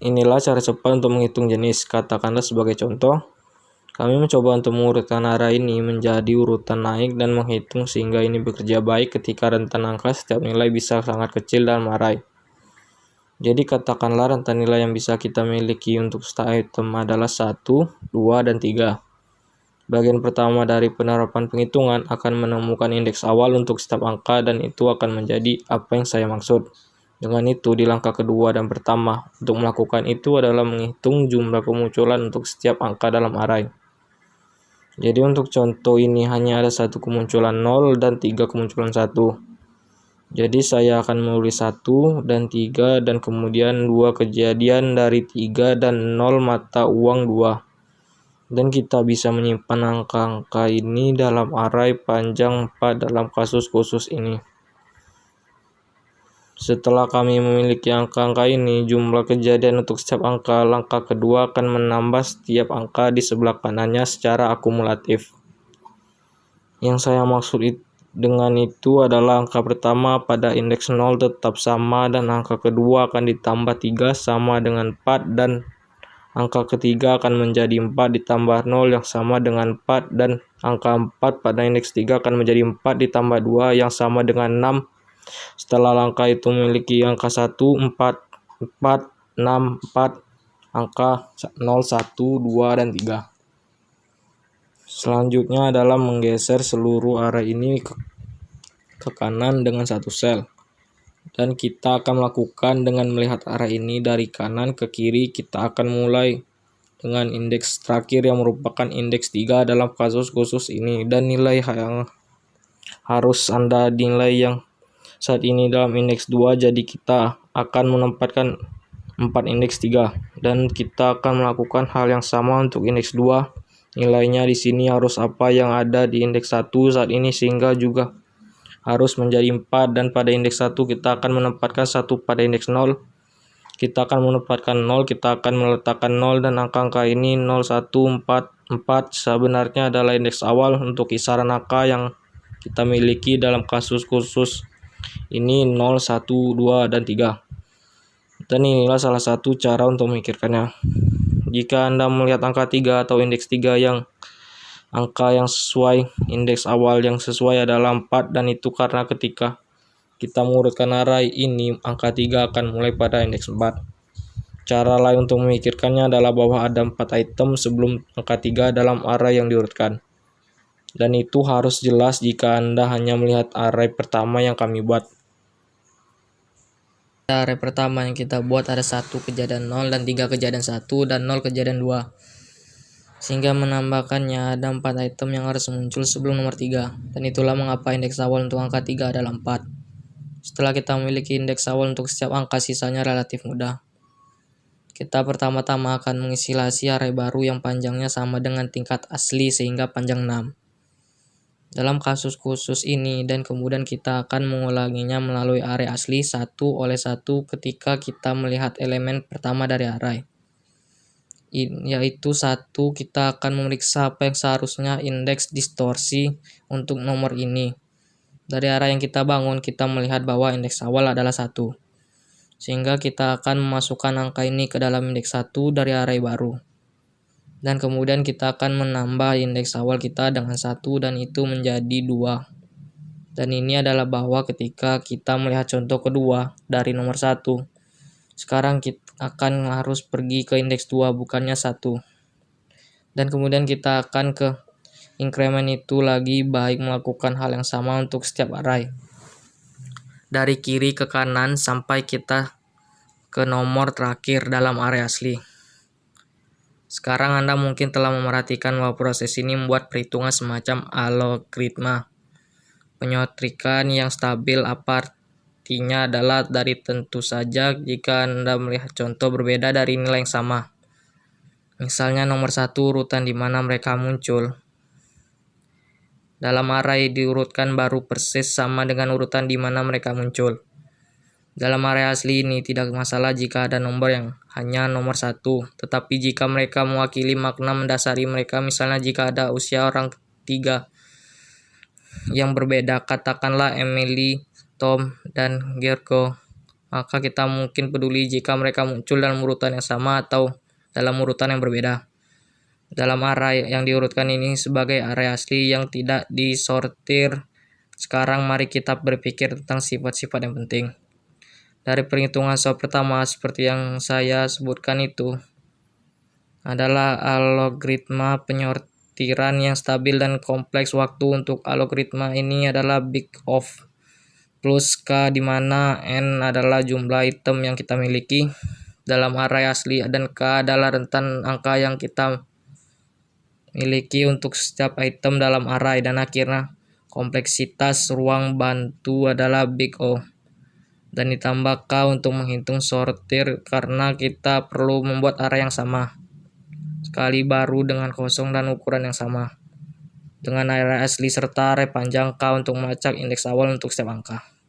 inilah cara cepat untuk menghitung jenis. Katakanlah sebagai contoh, kami mencoba untuk mengurutkan array ini menjadi urutan naik dan menghitung sehingga ini bekerja baik ketika rentan angka setiap nilai bisa sangat kecil dalam array. Jadi katakanlah rentan nilai yang bisa kita miliki untuk setiap item adalah 1, 2, dan 3. Bagian pertama dari penerapan penghitungan akan menemukan indeks awal untuk setiap angka dan itu akan menjadi apa yang saya maksud. Dengan itu di langkah kedua dan pertama untuk melakukan itu adalah menghitung jumlah kemunculan untuk setiap angka dalam array. Jadi untuk contoh ini hanya ada satu kemunculan 0 dan 3 kemunculan 1. Jadi saya akan menulis 1 dan 3 dan kemudian 2 kejadian dari 3 dan 0 mata uang 2. Dan kita bisa menyimpan angka-angka ini dalam array panjang 4 dalam kasus khusus ini. Setelah kami memiliki angka-angka ini, jumlah kejadian untuk setiap angka, langkah kedua akan menambah setiap angka di sebelah kanannya secara akumulatif. Yang saya maksud dengan itu adalah angka pertama pada indeks 0 tetap sama dan angka kedua akan ditambah 3 sama dengan 4 dan angka ketiga akan menjadi 4 ditambah 0 yang sama dengan 4 dan angka 4 pada indeks 3 akan menjadi 4 ditambah 2 yang sama dengan 6. Setelah langkah itu memiliki angka 1, 4, 4, 6, 4, angka 0, 1, 2, dan 3. Selanjutnya adalah menggeser seluruh array ini ke kanan dengan satu sel. Dan kita akan melakukan dengan melihat array ini dari kanan ke kiri. Kita akan mulai dengan indeks terakhir yang merupakan indeks 3 dalam kasus khusus ini. Dan nilai yang harus Anda nilai yang saat ini dalam indeks 2. Jadi kita akan menempatkan 4 indeks 3. Dan kita akan melakukan hal yang sama untuk indeks 2. Nilainya di sini harus apa yang ada di indeks 1 saat ini sehingga juga harus menjadi 4 dan pada indeks 1 kita akan menempatkan 1 pada indeks 0. Kita akan menempatkan 0, kita akan meletakkan 0 dan angka-angka ini 0, 1, 4, 4 sebenarnya adalah indeks awal untuk kisaran angka yang kita miliki dalam kasus khusus ini 0, 1, 2, dan 3. Dan inilah salah satu cara untuk memikirkannya. Jika Anda melihat angka 3 atau indeks 3 yang angka yang sesuai, indeks awal yang sesuai adalah 4 dan itu karena ketika kita mengurutkan array ini, angka 3 akan mulai pada indeks 4. Cara lain untuk memikirkannya adalah bahwa ada 4 item sebelum angka 3 dalam array yang diurutkan. Dan itu harus jelas jika Anda hanya melihat array pertama yang kami buat. Array pertama yang kita buat ada 1 kejadian 0 dan 3 kejadian 1 dan 0 kejadian 2. Sehingga menambahkannya ada 4 item yang harus muncul sebelum nomor 3. Dan itulah mengapa indeks awal untuk angka 3 adalah 4. Setelah kita memiliki indeks awal untuk setiap angka, sisanya relatif mudah. Kita pertama-tama akan mengisolasi array baru yang panjangnya sama dengan tingkat asli sehingga panjang 6. Dalam kasus khusus ini dan kemudian kita akan mengulanginya melalui array asli 1 oleh 1 ketika kita melihat elemen pertama dari array. Yaitu 1, kita akan memeriksa apa yang seharusnya indeks distorsi untuk nomor ini. Dari array yang kita bangun, kita melihat bahwa indeks awal adalah 1. Sehingga kita akan memasukkan angka ini ke dalam indeks 1 dari array baru. Dan kemudian kita akan menambah indeks awal kita dengan 1 dan itu menjadi 2. Dan ini adalah bahwa ketika kita melihat contoh kedua dari nomor 1, sekarang kita akan harus pergi ke indeks 2 bukannya 1. Dan kemudian kita akan ke increment itu lagi baik melakukan hal yang sama untuk setiap array. Dari kiri ke kanan sampai kita ke nomor terakhir dalam array asli. Sekarang Anda mungkin telah memerhatikan bahwa proses ini membuat perhitungan semacam algoritma. Penyotrikan yang stabil apa artinya adalah dari tentu saja jika Anda melihat contoh berbeda dari nilai yang sama. Misalnya nomor 1 urutan di mana mereka muncul. Dalam array diurutkan baru persis sama dengan urutan di mana mereka muncul. Dalam array asli ini tidak masalah jika ada nomor yang hanya nomor 1, tetapi jika mereka mewakili makna mendasari mereka, misalnya jika ada usia orang ketiga yang berbeda, katakanlah Emily, Tom, dan Gergo, maka kita mungkin peduli jika mereka muncul dalam urutan yang sama atau dalam urutan yang berbeda. Dalam array yang diurutkan ini sebagai array asli yang tidak disortir. Sekarang mari kita berpikir tentang sifat-sifat yang penting. Dari perhitungan sort pertama seperti yang saya sebutkan itu adalah algoritma penyortiran yang stabil dan kompleks. Waktu untuk algoritma ini adalah big O plus K, di mana N adalah jumlah item yang kita miliki dalam array asli dan K adalah rentan angka yang kita miliki untuk setiap item dalam array, dan akhirnya kompleksitas ruang bantu adalah big O dan ditambah K untuk menghitung sortir karena kita perlu membuat array yang sama sekali baru dengan kosong dan ukuran yang sama dengan array asli serta array panjang K untuk melacak indeks awal untuk setiap angka.